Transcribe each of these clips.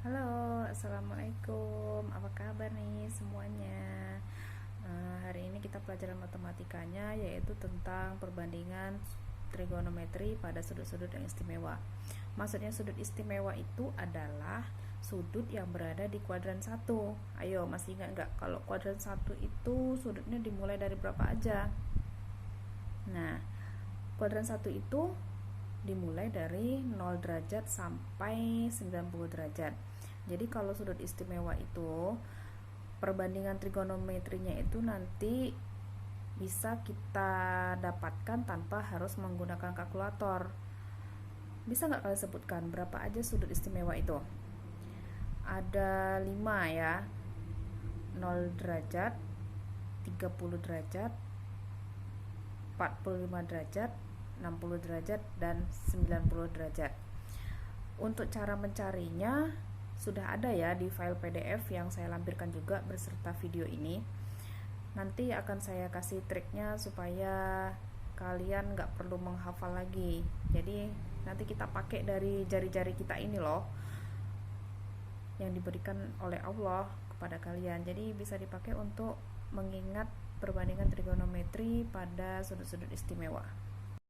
Halo, assalamualaikum. Apa kabar nih semuanya? Hari ini kita pelajaran matematikanya yaitu tentang perbandingan trigonometri pada sudut-sudut yang istimewa. Maksudnya sudut istimewa itu adalah sudut yang berada di kuadran 1. Ayo, masih ingat nggak kalau kuadran 1 itu sudutnya dimulai dari berapa aja? Nah, kuadran 1 itu dimulai dari 0 derajat sampai 90 derajat. Jadi kalau sudut istimewa itu perbandingan trigonometrinya itu nanti bisa kita dapatkan tanpa harus menggunakan kalkulator. Bisa nggak kalian sebutkan berapa aja sudut istimewa itu? Ada 5 ya. 0 derajat, 30 derajat, 45 derajat, 60 derajat, dan 90 derajat. Untuk cara mencarinya sudah ada ya di file PDF yang saya lampirkan juga beserta video ini. Nanti akan saya kasih triknya supaya kalian nggak perlu menghafal lagi. Jadi nanti kita pakai dari jari-jari kita ini loh, yang diberikan oleh Allah kepada kalian. Jadi bisa dipakai untuk mengingat perbandingan trigonometri pada sudut-sudut istimewa.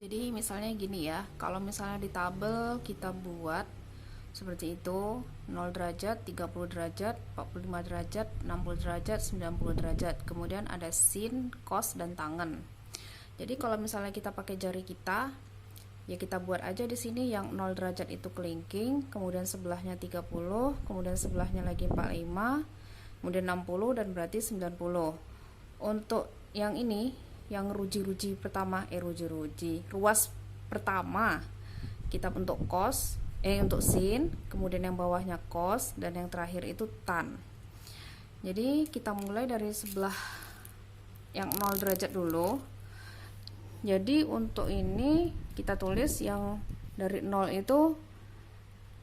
Jadi misalnya gini ya, kalau misalnya di tabel kita buat seperti itu, 0 derajat, 30 derajat, 45 derajat, 60 derajat, 90 derajat. Kemudian ada sin, cos, dan tangen. Jadi kalau misalnya kita pakai jari kita, ya kita buat aja di sini yang 0 derajat itu kelingking, kemudian sebelahnya 30, kemudian sebelahnya lagi 45, kemudian 60, dan berarti 90. Untuk yang ini, yang ruji-ruji pertama, ruas pertama, kita untuk cos, untuk sin, kemudian yang bawahnya cos, dan yang terakhir itu tan. Jadi kita mulai dari sebelah yang 0 derajat dulu. Jadi untuk ini kita tulis yang dari 0 itu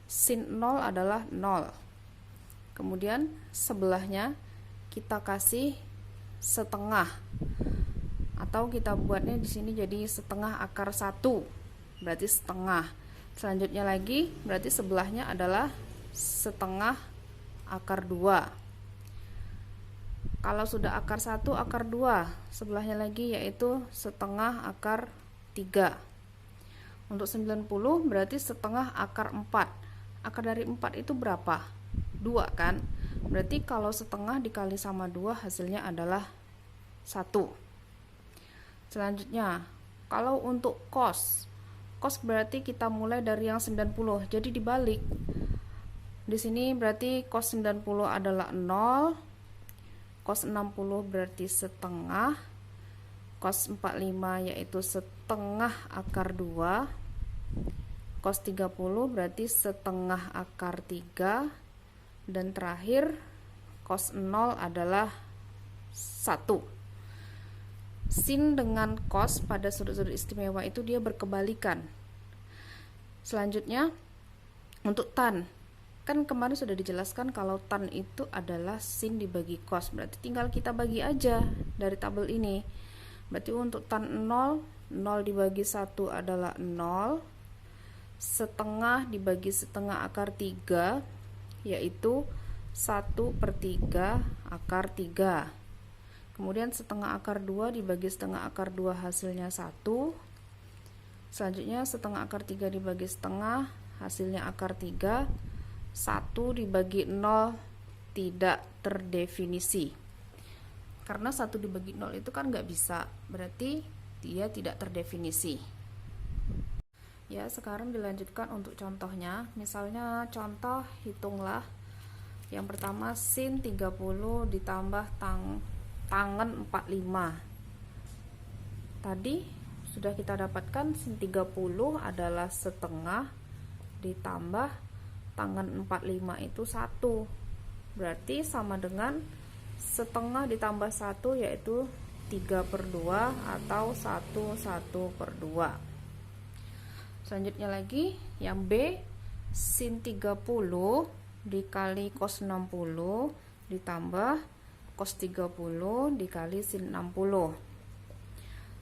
sin 0 adalah 0. Kemudian sebelahnya kita kasih setengah, atau kita buatnya di sini jadi setengah akar 1, berarti setengah. Selanjutnya lagi berarti sebelahnya adalah setengah akar 2. Kalau sudah akar 1, akar 2, sebelahnya lagi yaitu setengah akar 3. Untuk 90 berarti setengah akar 4. Akar dari 4 itu berapa? 2 kan? Berarti kalau setengah dikali sama 2 hasilnya adalah 1. Selanjutnya, kalau untuk cos berarti kita mulai dari yang 90. Jadi dibalik. Di sini berarti cos 90 adalah 0. Cos 60 berarti setengah. Cos 45 yaitu setengah akar 2. Cos 30 berarti setengah akar 3. Dan terakhir cos 0 adalah 1. Sin dengan cos pada sudut-sudut istimewa itu dia berkebalikan. Selanjutnya untuk tan, kan kemarin sudah dijelaskan kalau tan itu adalah sin dibagi cos, berarti tinggal kita bagi aja dari tabel ini. Berarti untuk tan 0, 0 dibagi 1 adalah 0, setengah dibagi setengah akar 3 yaitu 1/3 akar 3. Kemudian setengah akar 2 dibagi setengah akar 2 hasilnya 1. Selanjutnya setengah akar 3 dibagi setengah hasilnya akar 3. 1 dibagi 0 tidak terdefinisi. Karena 1 dibagi 0 itu kan nggak bisa, berarti dia tidak terdefinisi. Ya, sekarang dilanjutkan untuk contohnya. Misalnya contoh, hitunglah. Yang pertama sin 30 ditambah tangen 45. Tadi sudah kita dapatkan sin 30 adalah setengah ditambah tangen 45 itu 1. Berarti sama dengan setengah ditambah 1 yaitu 3/2 atau 1/2. Selanjutnya lagi yang B, sin 30 dikali cos 60 ditambah cos 30 dikali sin 60.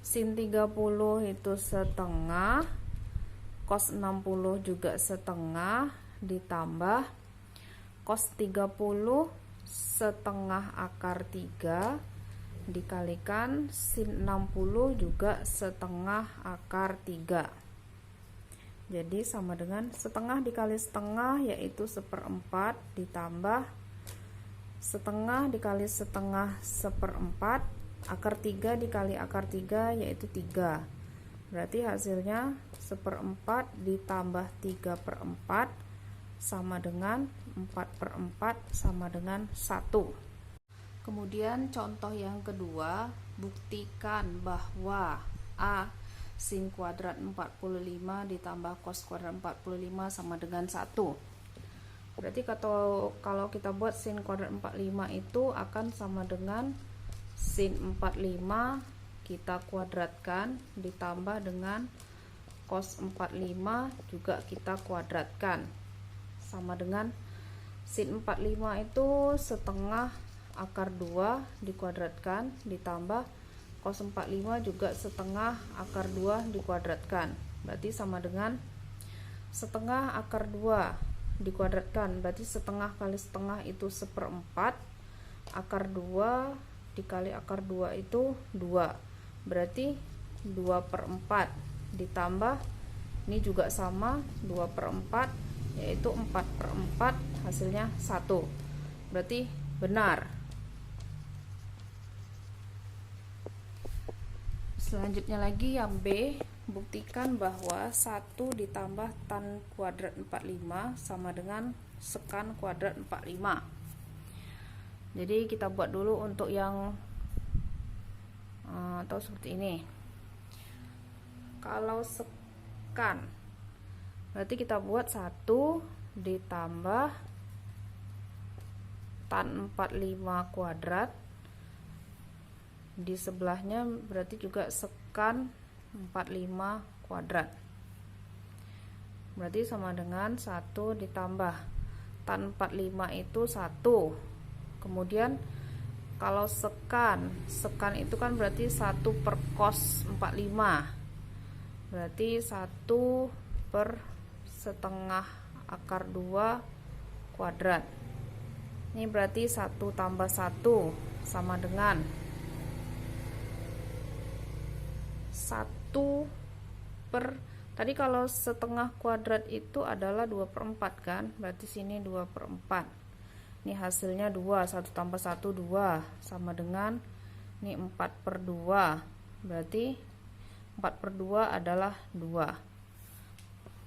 Sin 30 itu setengah, cos 60 juga setengah, ditambah cos 30 setengah akar 3 dikalikan sin 60 juga setengah akar 3. Jadi sama dengan setengah dikali setengah, yaitu 1/4, ditambah setengah dikali setengah 1/4, akar 3 dikali akar 3 yaitu 3. Berarti hasilnya 1/4 ditambah 3/4 sama dengan 4/4 sama dengan 1. Kemudian contoh yang kedua, buktikan bahwa A sin kuadrat 45 ditambah cos kuadrat 45 sama dengan 1. Berarti kalau kita buat sin kuadrat 45 itu akan sama dengan sin 45 kita kuadratkan ditambah dengan cos 45 juga kita kuadratkan, sama dengan sin 45 itu setengah akar 2 dikuadratkan ditambah cos 45 juga setengah akar 2 dikuadratkan, berarti sama dengan setengah akar 2 dikuadratkan, berarti setengah kali setengah itu 1/4, akar 2 dikali akar 2 itu 2, berarti 2/4 ditambah ini juga sama 2/4 yaitu 4/4, hasilnya 1, berarti benar. Selanjutnya lagi yang B, buktikan bahwa 1 ditambah tan kuadrat 45 sama dengan sekan kuadrat 45. Jadi kita buat dulu untuk yang atau seperti ini. Kalau sekan berarti kita buat 1 ditambah tan 45 kuadrat, di sebelahnya berarti juga sekan 45 kuadrat, berarti sama dengan 1 ditambah tan 45 itu 1. Kemudian kalau sekan itu kan berarti 1 per cos 45, berarti 1 per setengah akar 2 kuadrat. Ini berarti 1 tambah 1 sama dengan 1 per, tadi kalau setengah kuadrat itu adalah 2/4 kan, berarti sini 2/4. Ini hasilnya 2, 1 tambah 1 2 sama dengan ini 4/2, berarti 4/2 adalah 2,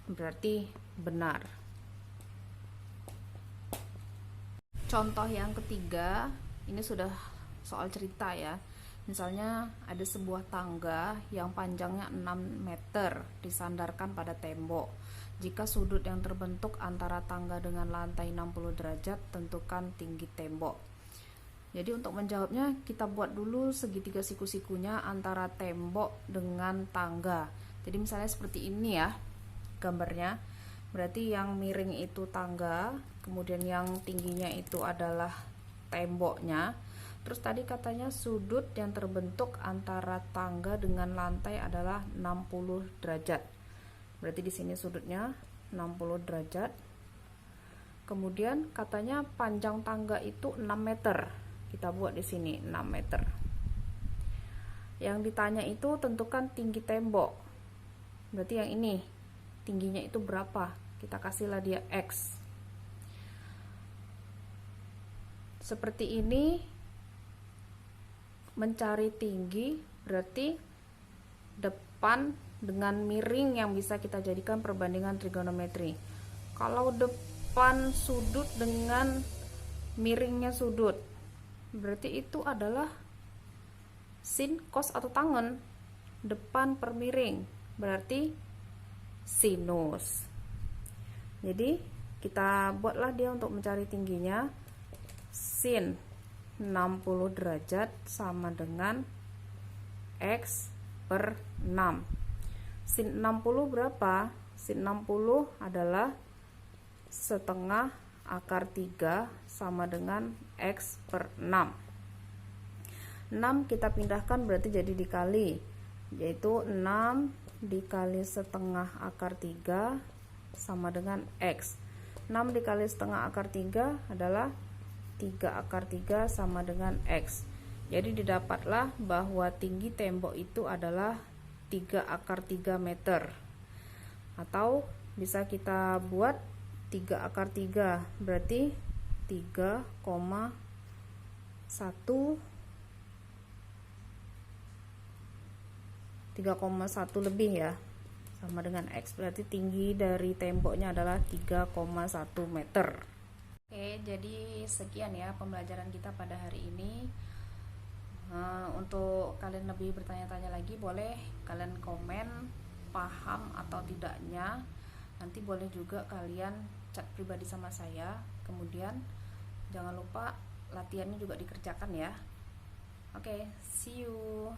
berarti benar. Contoh yang ketiga, ini sudah soal cerita ya. Misalnya ada sebuah tangga yang panjangnya 6 meter disandarkan pada tembok. Jika sudut yang terbentuk antara tangga dengan lantai 60 derajat, tentukan tinggi tembok. Jadi untuk menjawabnya kita buat dulu segitiga siku-sikunya antara tembok dengan tangga. Jadi misalnya seperti ini ya gambarnya. Berarti yang miring itu tangga, kemudian yang tingginya itu adalah temboknya. Terus tadi katanya sudut yang terbentuk antara tangga dengan lantai adalah 60 derajat. Berarti di sini sudutnya 60 derajat. Kemudian katanya panjang tangga itu 6 meter. Kita buat di sini 6 meter. Yang ditanya itu tentukan tinggi tembok. Berarti yang ini tingginya itu berapa? Kita kasihlah dia X. Seperti ini. Mencari tinggi berarti depan dengan miring yang bisa kita jadikan perbandingan trigonometri. Kalau depan sudut dengan miringnya sudut, berarti itu adalah sin, cos atau tangen. Depan per miring berarti sinus. Jadi kita buatlah dia untuk mencari tingginya. Sin 60 derajat sama dengan X per 6. Sin 60 berapa? Sin 60 adalah setengah akar 3 sama dengan X per 6. 6 kita pindahkan berarti jadi dikali, yaitu 6 dikali setengah akar 3 sama dengan X. 6 dikali setengah akar 3 adalah 3 akar 3 sama dengan X. Jadi didapatlah bahwa tinggi tembok itu adalah 3 akar 3 meter. Atau bisa kita buat 3 akar 3 berarti 3,1 lebih ya, sama dengan X, berarti tinggi dari temboknya adalah 3,1 meter. Oke, jadi sekian ya pembelajaran kita pada hari ini. Untuk kalian lebih bertanya-tanya lagi, boleh kalian komen paham atau tidaknya. Nanti boleh juga kalian chat pribadi sama saya. Kemudian jangan lupa latihannya juga dikerjakan ya. Oke, see you.